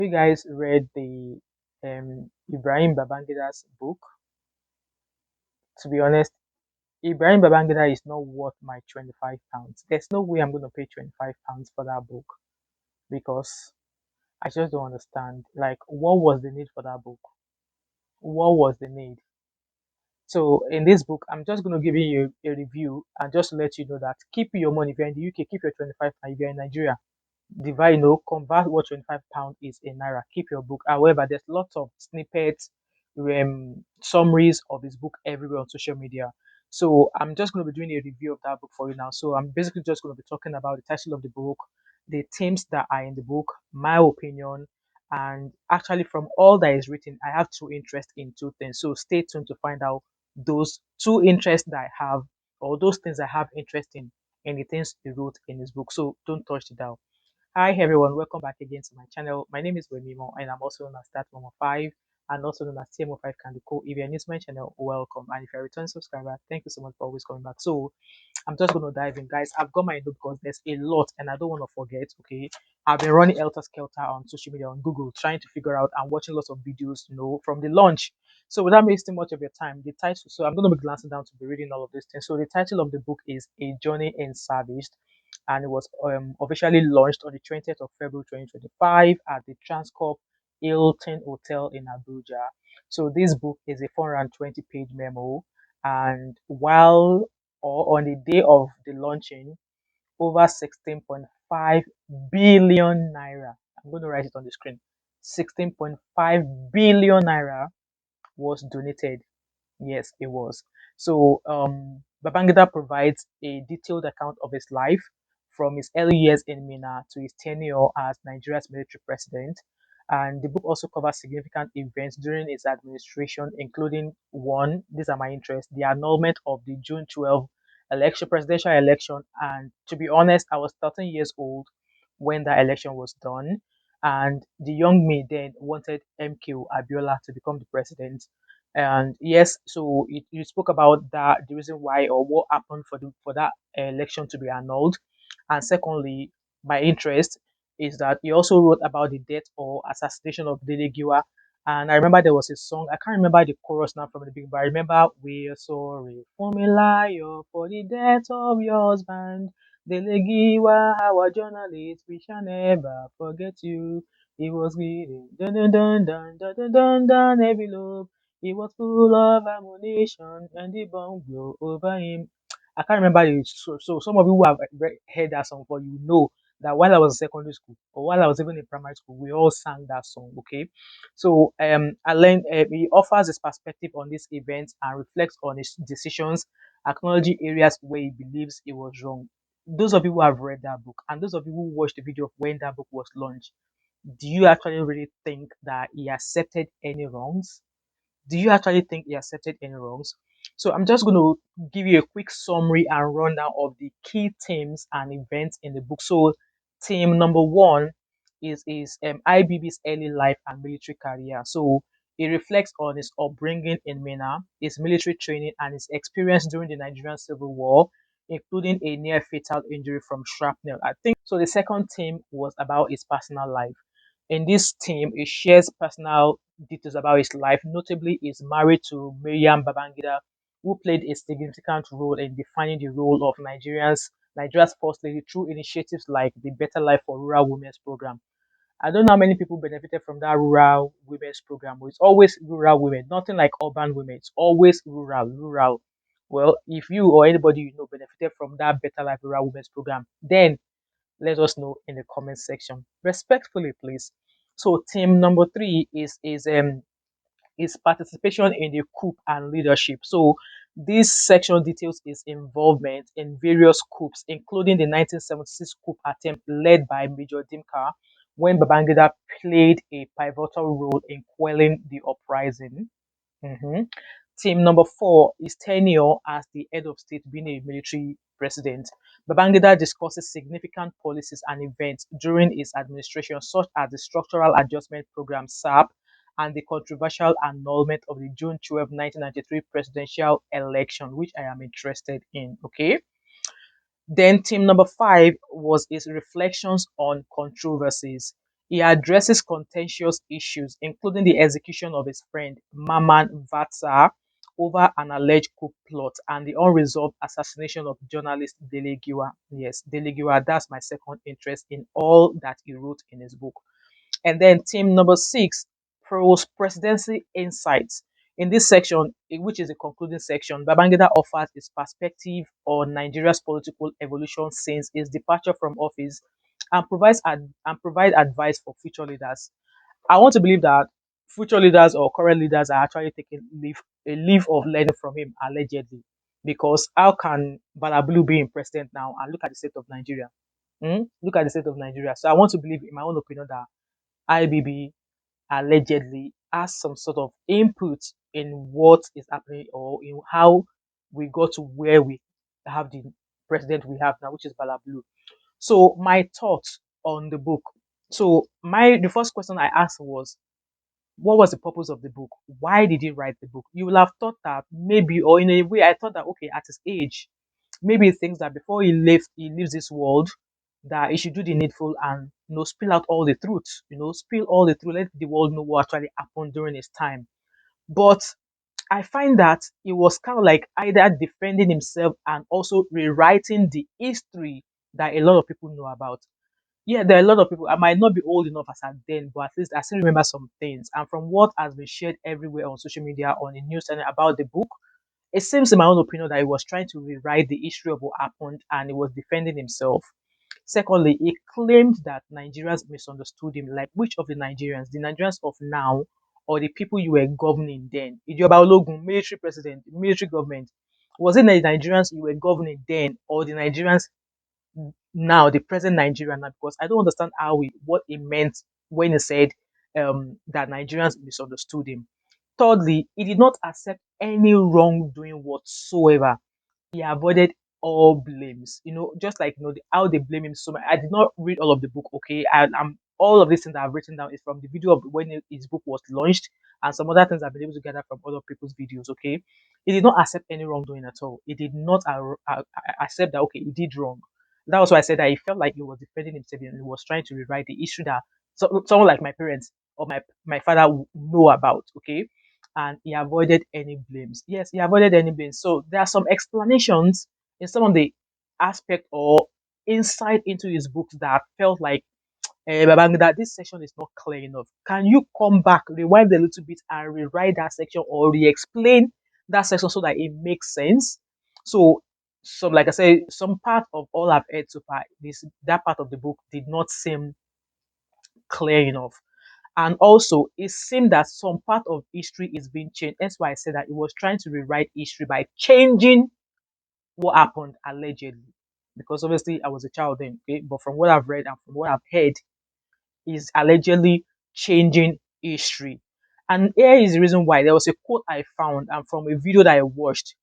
You guys read the Ibrahim Babangida's book? To be honest, Ibrahim Babangida is not worth my £25. There's no way I'm going to pay £25 for that book because I just don't understand. Like, what was the need for that book? What was the need? So, in this book, I'm just going to give you a review and just let you know that keep your money. If you're in the UK, keep your £25. If you're in Nigeria, divide, convert what £25 is in naira. Keep your book. However, there's lots of snippets, summaries of his book everywhere on social media. So I'm just going to be doing a review of that book for you now. So I'm basically just going to be talking about the title of the book, the themes that are in the book, my opinion, and actually from all that is written, I have two interests in two things. So stay tuned to find out those two interests that I have, or those things I have interest in the things he wrote in his book. So don't touch it down. Hi everyone, welcome back again to my channel. My name is Wemimo and I'm also known as That Mama 5 and also known as TMO5 Candico. If you're new to my channel, welcome. And if you're a return subscriber, thank you so much for always coming back. So I'm just going to dive in, guys. I've got my note because there's a lot and I don't want to forget, okay? I've been running Elter Skelter on social media, on Google, trying to figure out and watching lots of videos, from the launch. So without wasting much of your time, the title, so I'm going to be glancing down to be reading all of these things. So the title of the book is A Journey in Service, and it was officially launched on the 20th of February 2025 at the Transcorp Hilton Hotel in Abuja. So this book is a 420-page memo, and while or on the day of the launching, over 16.5 billion naira. I'm going to write it on the screen. 16.5 billion naira was donated. Yes, it was. So Babangida provides a detailed account of his life from his early years in Mina to his tenure as Nigeria's military president. And the book also covers significant events during his administration, including one, these are my interests, the annulment of the June 12 election, presidential election. And to be honest, I was 13 years old when that election was done. And the young me then wanted MKO Abiola to become the president. And yes, so you spoke about that, the reason why or what happened for that election to be annulled. And secondly, my interest is that he also wrote about the death or assassination of Dele Giwa. And I remember there was a song, I can't remember the chorus now from the beginning, but I remember we're sorry for me liar for the death of your husband. Dele Giwa, our journalist, we shall never forget you. He was reading dun dun dun dun dun dun dun dun envelope. He was full of ammunition and the bomb blew over him. I can't remember it. So some of you who have heard that song before, you know that while I was in secondary school or while I was even in primary school, we all sang that song. Okay, so Alain he offers his perspective on this event and reflects on his decisions, acknowledging areas where he believes he was wrong. Those of you who have read that book and those of you who watched the video of when that book was launched, do you actually really think that he accepted any wrongs? Do you actually think he accepted any wrongs? So I'm just going to give you a quick summary and rundown of the key themes and events in the book. So theme number one is IBB's early life and military career. So he reflects on his upbringing in Mina, his military training, and his experience during the Nigerian Civil War, including a near fatal injury from shrapnel. I think so. The second theme was about his personal life. In this theme, he shares personal details about his life. Notably, he's married to Miriam Babangida, who played a significant role in defining the role of Nigeria's first lady through initiatives like the Better Life for Rural Women's program. I don't know how many people benefited from that rural women's program, but it's always rural women, nothing like urban women. It's always rural. Well, if you or anybody you know benefited from that Better Life Rural Women's program, then let us know in the comment section. Respectfully, please. So team number three is participation in the coup and leadership. So this section details his involvement in various coups, including the 1976 coup attempt led by Major Dimka, when Babangida played a pivotal role in quelling the uprising. Mhm. Team number four is tenure as the head of state, being a military president. Babangida discusses significant policies and events during his administration, such as the Structural Adjustment Program (SAP) and the controversial annulment of the June 12, 1993 presidential election, which I am interested in. Okay. Then team number five was his reflections on controversies. He addresses contentious issues, including the execution of his friend Maman Vatsa over an alleged coup plot and the unresolved assassination of journalist Dele Giwa. Yes, Dele Giwa, that's my second interest in all that he wrote in his book. And then team number six, pros presidency insights. In this section, which is the concluding section, Babangida offers his perspective on Nigeria's political evolution since his departure from office and provide advice for future leaders. I want to believe that future leaders or current leaders are actually taking a leave of learning from him allegedly. Because how can Balabulu be in president now and look at the state of Nigeria? Look at the state of Nigeria. So I want to believe, in my own opinion, that IBB allegedly has some sort of input in what is happening or in how we got to where we have the president we have now, which is Balabulu. So my thoughts on the book. So my the first question I asked was, what was the purpose of the book? Why did he write the book? You will have thought that maybe, or in a way, I thought that okay, at his age, maybe he thinks that before he leaves this world, that he should do the needful and spill out all the truth, spill all the truth, let the world know what actually happened during his time. But I find that he was kind of like either defending himself and also rewriting the history that a lot of people know about. Yeah, there are a lot of people. I might not be old enough as at then, but at least I still remember some things. And from what has been shared everywhere on social media, on the news channel about the book, it seems, in my own opinion, that he was trying to rewrite the history of what happened and he was defending himself. Secondly, he claimed that Nigerians misunderstood him. Like, which of the Nigerians? The Nigerians of now or the people you were governing then? Ijoba Ologun, military president, military government. Was it the Nigerians you were governing then or the Nigerians now, the present Nigeria now? Because I don't understand what he meant when he said that Nigerians misunderstood him. Thirdly, he did not accept any wrongdoing whatsoever. He avoided all blames. Just like how they blame him so much. I did not read all of the book. Okay, I'm all of these things that I've written down is from the video of when his book was launched, and some other things I've been able to gather from other people's videos. Okay, he did not accept any wrongdoing at all. He did not accept that okay, he did wrong. That was why I said that he felt like he was defending himself and he was trying to rewrite the issue that someone like my parents or my father know about. Okay, and he avoided any blames. Yes, he avoided any blames. So there are some explanations in some of the aspect or insight into his books that felt like, Babangida, this section is not clear enough. Can you come back, rewind a little bit, and rewrite that section or re-explain that section so that it makes sense? So, like I said, some part of all I've heard so far, that part of the book did not seem clear enough. And also, it seemed that some part of history is being changed. That's why I said that it was trying to rewrite history by changing what happened allegedly. Because obviously I was a child then, okay? But from what I've read and from what I've heard, is allegedly changing history. And here is the reason why. There was a quote I found and from a video that I watched.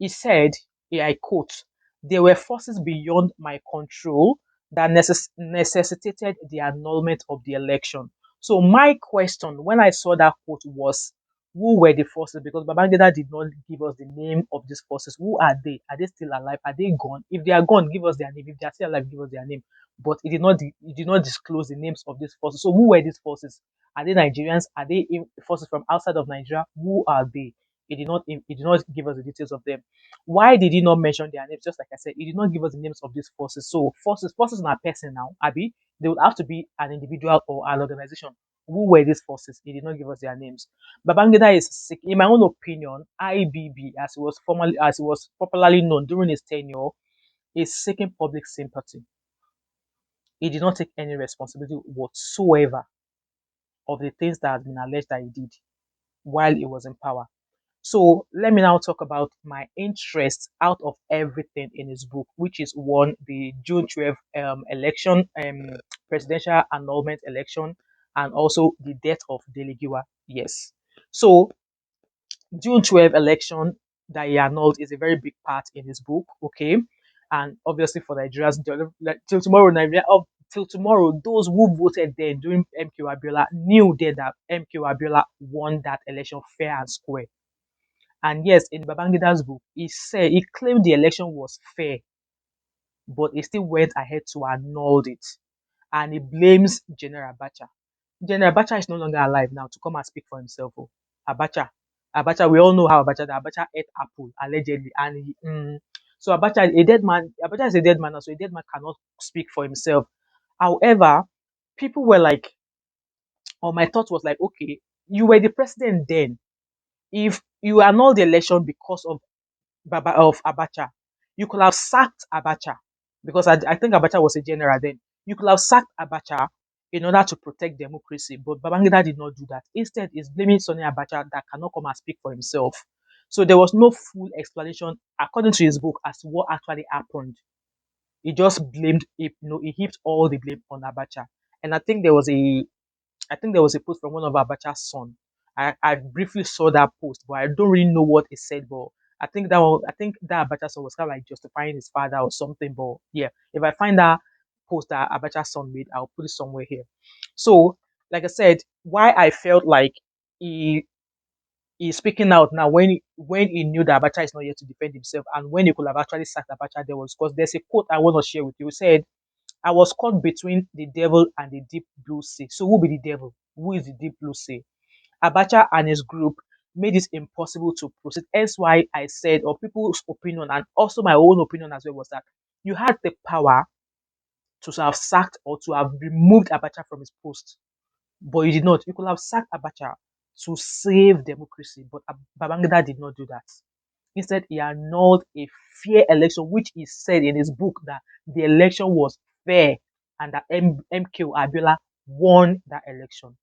He said, here I quote, there were forces beyond my control that necessitated the annulment of the election. So my question when I saw that quote was, who were the forces? Because Babangida did not give us the name of these forces. Who are they? Are they still alive? Are they gone? If they are gone, give us their name. If they are still alive, give us their name. But it did not disclose the names of these forces. So who were these forces? Are they Nigerians? Are they forces from outside of Nigeria? Who are they? It did not give us the details of them. Why did he not mention their names? Just like I said, he did not give us the names of these forces. So forces are person now, Abby. They would have to be an individual or an organization. Who were these forces? He did not give us their names. Babangida is sick. In my own opinion, IBB, as he was popularly known during his tenure, is seeking public sympathy. He did not take any responsibility whatsoever of the things that have been alleged that he did while he was in power. So let me now talk about my interest out of everything in his book, which is one, the June 12th election, presidential annulment election, and also the death of Dele Giwa. Yes. So June 12th election that he annulled is a very big part in his book, okay? And obviously for Nigerians, like, till tomorrow, Nigeria, up till tomorrow, those who voted then during MKO Abiola knew then that MKO Abiola won that election fair and square. And yes, in Babangida's book, he claimed the election was fair, but he still went ahead to annul it. and he blames General Abacha. General Abacha is no longer alive now to come and speak for himself. Oh. Abacha, Abacha, we all know how Abacha ate apple allegedly, and so Abacha, a dead man. Abacha is a dead man, so a dead man cannot speak for himself. However, people were like, or my thought was like, okay, you were the president then. If you annulled the election because of Abacha, you could have sacked Abacha because I think Abacha was a general then. You could have sacked Abacha in order to protect democracy, but Babangida did not do that. Instead, he's blaming Sonny Abacha that cannot come and speak for himself. So there was no full explanation, according to his book, as to what actually happened. He just blamed, he heaped all the blame on Abacha. And I think there was a post from one of Abacha's son. I briefly saw that post, but I don't really know what it said. But I think that Abacha son was kind of like justifying his father or something. But yeah, if I find that post that Abacha's son made, I'll put it somewhere here. So, like I said, why I felt like he he's speaking out now when he knew that Abacha is not here to defend himself, and when he could have actually sacked Abacha, there was because there's a quote I want to share with you. He said, I was caught between the devil and the deep blue sea. So who be the devil? Who is the deep blue sea? Abacha and his group made it impossible to proceed. Hence why I said, or people's opinion, and also my own opinion as well, was that you had the power to have sacked or to have removed Abacha from his post, but you did not. You could have sacked Abacha to save democracy, but Babangida did not do that. Instead, he annulled a fair election, which he said in his book that the election was fair and that MKO Abiola won that election.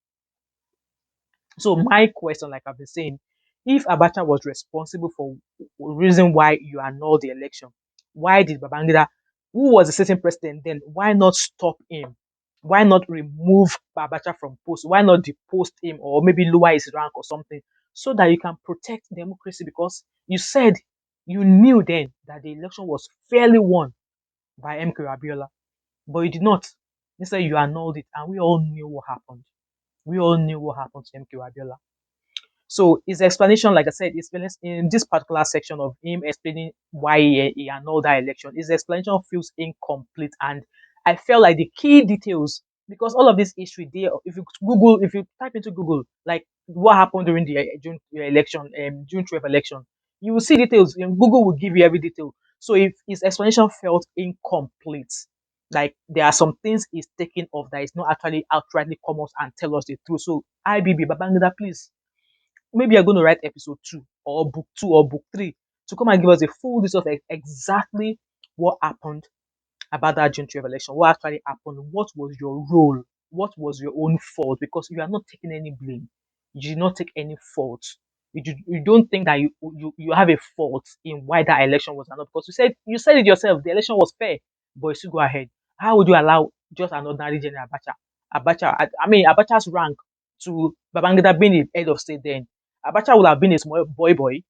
So my question, like I've been saying, if Abacha was responsible for reason why you annulled the election, why did Babangida, who was the sitting president then, why not stop him? Why not remove Abacha from post? Why not depost him or maybe lower his rank or something so that you can protect democracy? Because you said you knew then that the election was fairly won by MKO Abiola, but you did not. Instead, you annulled it, and we all knew what happened. We all knew what happened to MKO Abiola. So his explanation, like I said, is in this particular section of him explaining why he annulled that election. His explanation feels incomplete, and I felt like the key details, because all of this history there, if you type into Google, like what happened during the June election, June 12th election, you will see details. Google will give you every detail. So if his explanation felt incomplete, like there are some things he's taking off that is not actually outrightly come out and tell us the truth. So IBB Babangida, please, maybe you're going to write episode 2 or book 3 to come and give us a full list of exactly what happened about that June 12 election. What actually happened? What was your role? What was your own fault? Because you are not taking any blame. You did not take any fault. You don't think that you have a fault in why that election was not, because you said it yourself. The election was fair, but you still go ahead. How would you allow just an ordinary general I mean Abacha's rank to Babangida being the head of state then? Abacha would have been a small boy,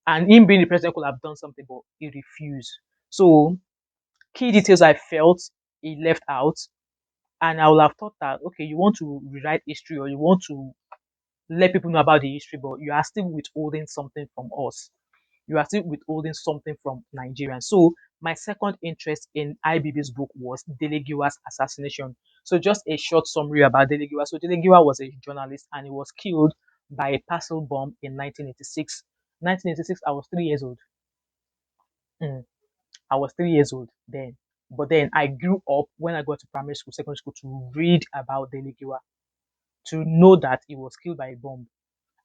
and him being the president could have done something, but he refused. So key details I felt he left out, and I would have thought that okay, you want to rewrite history or you want to let people know about the history, but you are still withholding something from us. You are still withholding something from Nigerians. So my second interest in IBB's book was Dele Giwa's assassination. So just a short summary about Dele Giwa. So Dele Giwa was a journalist and he was killed by a parcel bomb in 1986. 1986, I was 3 years old. Mm, I was 3 years old then. But then I grew up when I got to primary school, secondary school to read about Dele Giwa, to know that he was killed by a bomb.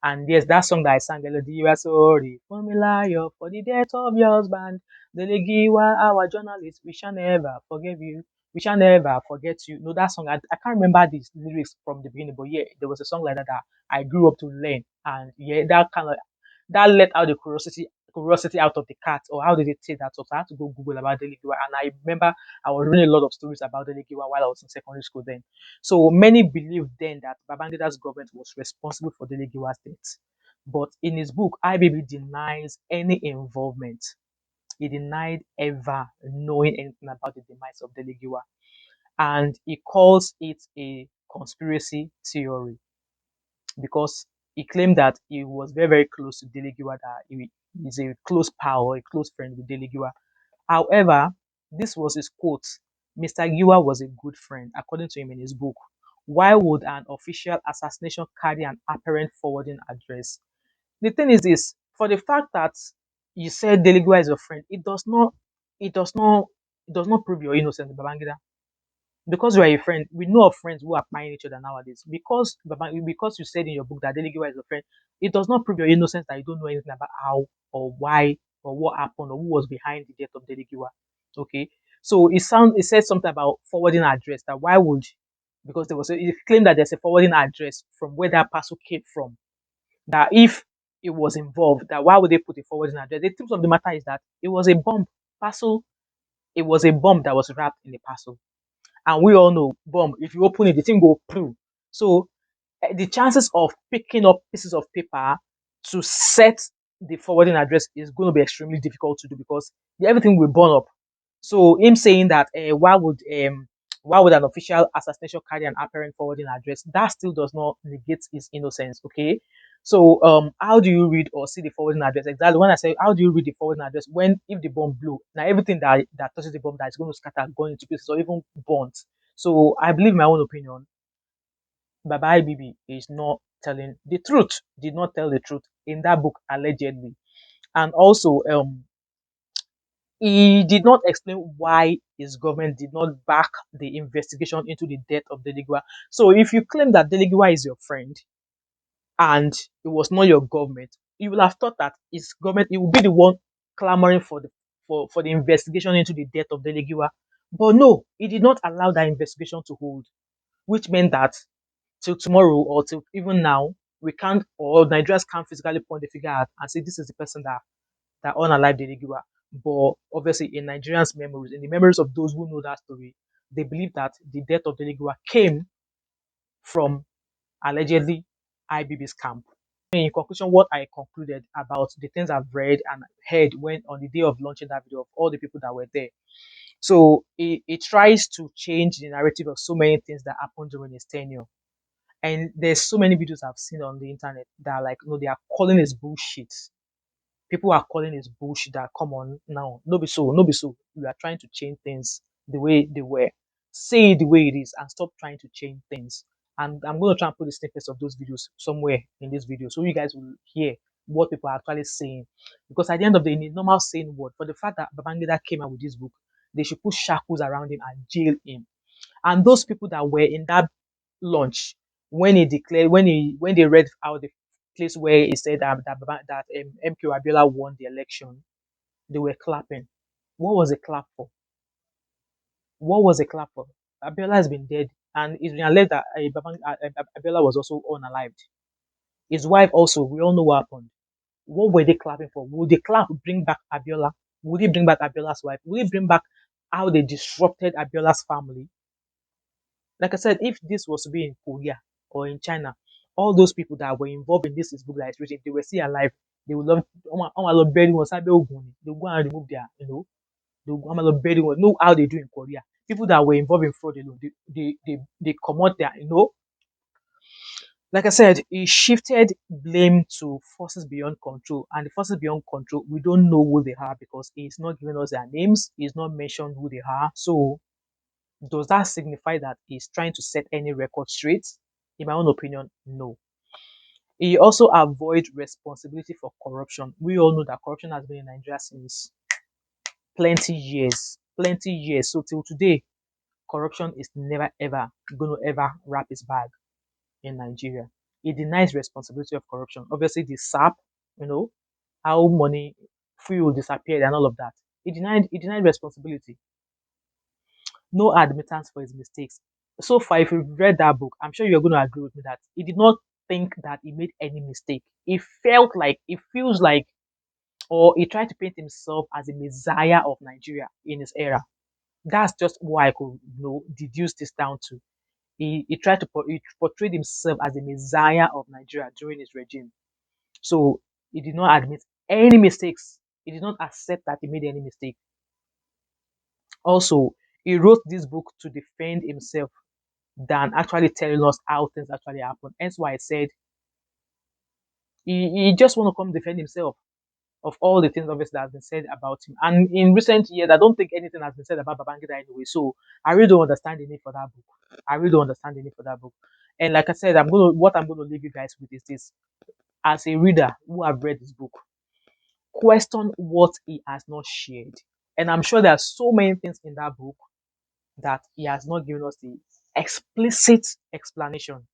And yes, that song that I sang, Melody, you are sorry. Formula for the death of your husband. Dele Giwa, our journalist, we shall never forgive you. We shall never forget you. No, that song, I can't remember these lyrics from the beginning, but yeah, there was a song like that that I grew up to learn. And yeah, that let out the curiosity out of the cat, or how did it say that? So I had to go Google about Dele Giwa, and I remember I was reading a lot of stories about Dele Giwa while I was in secondary school then. So many believed then that Babangida's government was responsible for Dele Giwa's death. But in his book, IBB denies any involvement. He denied ever knowing anything about the demise of Dele Giwa. And he calls it a conspiracy theory because he claimed that he was very, very close to Dele Giwa, that he is a close pal or a close friend with Dele Giwa. However, this was his quote. Mr. Giwa was a good friend, according to him in his book. Why would an official assassination carry an apparent forwarding address? The thing is this: for the fact that you said Dele Giwa is your friend, it does not, it does not prove your innocence, Babangida. Because you are a friend, we know of friends who are buying each other nowadays. Because you said in your book that Dele Giwa is your friend, it does not prove your innocence that you don't know anything about how or why or what happened or who was behind the death of Dele Giwa. Okay, so it said something about forwarding address. That why would, because it claimed that there's a forwarding address from where that parcel came from. That if it was involved, that why would they put a forwarding address? The truth of the matter is that it was a bomb parcel. It was a bomb that was wrapped in a parcel, and we all know bomb. If you open it, the thing go through. So the chances of picking up pieces of paper to set the forwarding address is going to be extremely difficult to do because everything will burn up. So him saying that why would an official assassination carry an apparent forwarding address? That still does not negate his innocence. Okay. So how do you read or see the forwarding address? Exactly when I say how do you read the forwarding address when if the bomb blew, now everything that touches the bomb that is going to scatter, going into pieces or even burnt. So I believe my own opinion. Baba IBB is not telling the truth, did not tell the truth in that book allegedly. And also, he did not explain why his government did not back the investigation into the death of Dele Giwa. So if you claim that Dele Giwa is your friend and it was not your government, you will have thought that his government, he will be the one clamoring for the investigation into the death of Dele Giwa. But no, he did not allow that investigation to hold, which meant that till tomorrow or till even now, we can't or Nigerians can't physically point the figure at and say this is the person that unalive Dele Giwa. But obviously, in Nigerians' memories, in the memories of those who know that story, they believe that the death of Dele Giwa came from allegedly IBB's camp. In conclusion, what I concluded about the things I've read and heard when on the day of launching that video of all the people that were there. So it tries to change the narrative of so many things that happened during his tenure. And there's so many videos I've seen on the internet that are like, no, they are calling this bullshit. People are calling this bullshit that come on now. No be so, no be so. We are trying to change things the way they were. Say it the way it is and stop trying to change things. And I'm going to try and put the snippets of those videos somewhere in this video so you guys will hear what people are actually saying. Because at the end of the day, in a normal sane word, for the fact that Babangida came out with this book, they should put shackles around him and jail him. And those people that were in that launch, when they read out the place where he said that MKO Abiola won the election, they were clapping. What was the clap for? What was the clap for? Abiola has been dead, and it's been alleged that Abiola was also unalived. His wife also, we all know what happened. What were they clapping for? Would the clap bring back Abiola? Would it bring back Abiola's wife? Would it bring back how they disrupted Abiola's family? Like I said, if this was to be in Korea or in China, all those people that were involved in this Hezbollah that is rich, if they were still alive, they would love bury one they go and remove their, they will bury one. Know how they do in Korea. People that were involved in fraud alone, they come out there, Like I said, he shifted blame to forces beyond control. And the forces beyond control, we don't know who they are because he's not giving us their names, he's not mentioned who they are. So does that signify that he's trying to set any record straight? In my own opinion, no. He also avoids responsibility for corruption. We all know that corruption has been in Nigeria since plenty years. Plenty years. So till today, corruption is never ever going to ever wrap its bag in Nigeria. He denies responsibility of corruption. Obviously, the SAP, how money fuel disappeared and all of that. He denied responsibility. No admittance for his mistakes. So far, if you've read that book, I'm sure you're going to agree with me that he did not think that he made any mistake. It feels like, or he tried to paint himself as a messiah of Nigeria in his era. That's just what I could, deduce this down to. He tried to he portrayed himself as a messiah of Nigeria during his regime. So he did not admit any mistakes. He did not accept that he made any mistake. Also, he wrote this book to defend himself than actually telling us how things actually happen. Hence why I said he just want to come defend himself. of all the things obviously that has been said about him. And in recent years, I don't think anything has been said about Babangida anyway. So I really don't understand the need for that book. I really don't understand the need for that book. And like I said, what I'm gonna leave you guys with is this: as a reader who have read this book, question what he has not shared. And I'm sure there are so many things in that book that he has not given us the explicit explanation.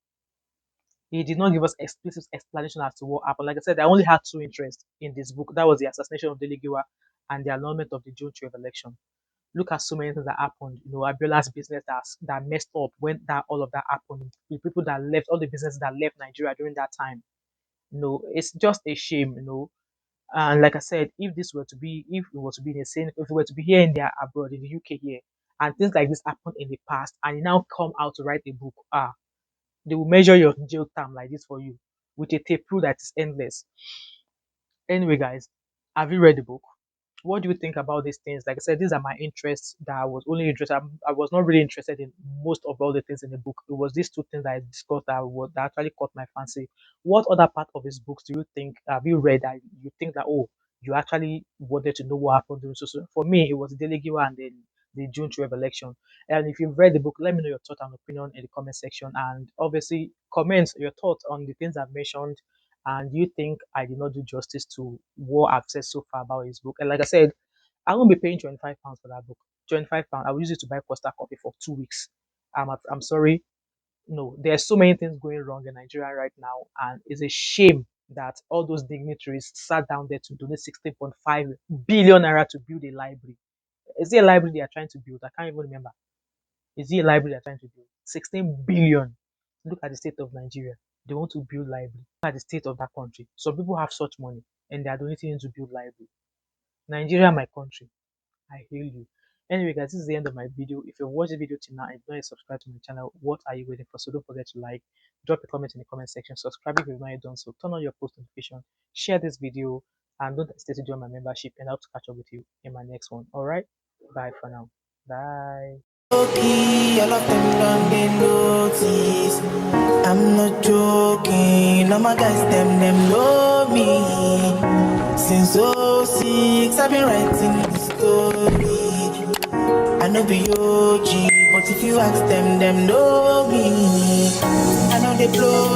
He did not give us explicit explanation as to what happened. Like I said, I only had two interests in this book. That was the assassination of Dele Giwa and the annulment of the June 12 election. Look at so many things that happened. You know, Abiola's business that messed up when that all of that happened. The people that left, all the businesses that left Nigeria during that time. You know, it's just a shame. You know, and like I said, if it were to be in the same, if it were to be here in there abroad in the UK here, and things like this happened in the past, and you now come out to write a book, they will measure your jail term like this for you with a tape rule that is endless. Anyway, guys, have you read the book? What do you think about these things? Like I said, these are my interests that I was only interested. I was not really interested in most of all the things in the book. It was these two things that I discussed that actually caught my fancy. What other part of his books do you think have you read that you think that, oh, you actually wanted to know what happened during so for me it was Dele Giwa and then the June 12 election. And if you've read the book, let me know your thought and opinion in the comment section, and obviously comment your thoughts on the things I've mentioned, and you think I did not do justice to what I've said so far about his book. And like I said, I won't be paying £25 for that book. £25. I will use it to buy Costa coffee for 2 weeks. I'm sorry. No, there are so many things going wrong in Nigeria right now, and it's a shame that all those dignitaries sat down there to donate 16.5 billion naira to build a library. Is it a library they are trying to build? I can't even remember. Is it a library they are trying to build? 16 billion. Look at the state of Nigeria. They want to build library. Look at the state of that country. Some people have such money and they are donating to build library. Nigeria, my country. I hail you. Anyway, guys, this is the end of my video. If you watched the video till now and you're not subscribed to my channel, what are you waiting for? So don't forget to like, drop a comment in the comment section, subscribe if you've not yet done so, turn on your post notification, share this video, and don't hesitate to join my membership, and I'll catch up with you in my next one. All right, bye for now. Bye. All of them done they notice. I'm not joking. All my guys, them know me. Since '06, I've been writing the story. I know be OG, but if you ask them know me. I know they blow.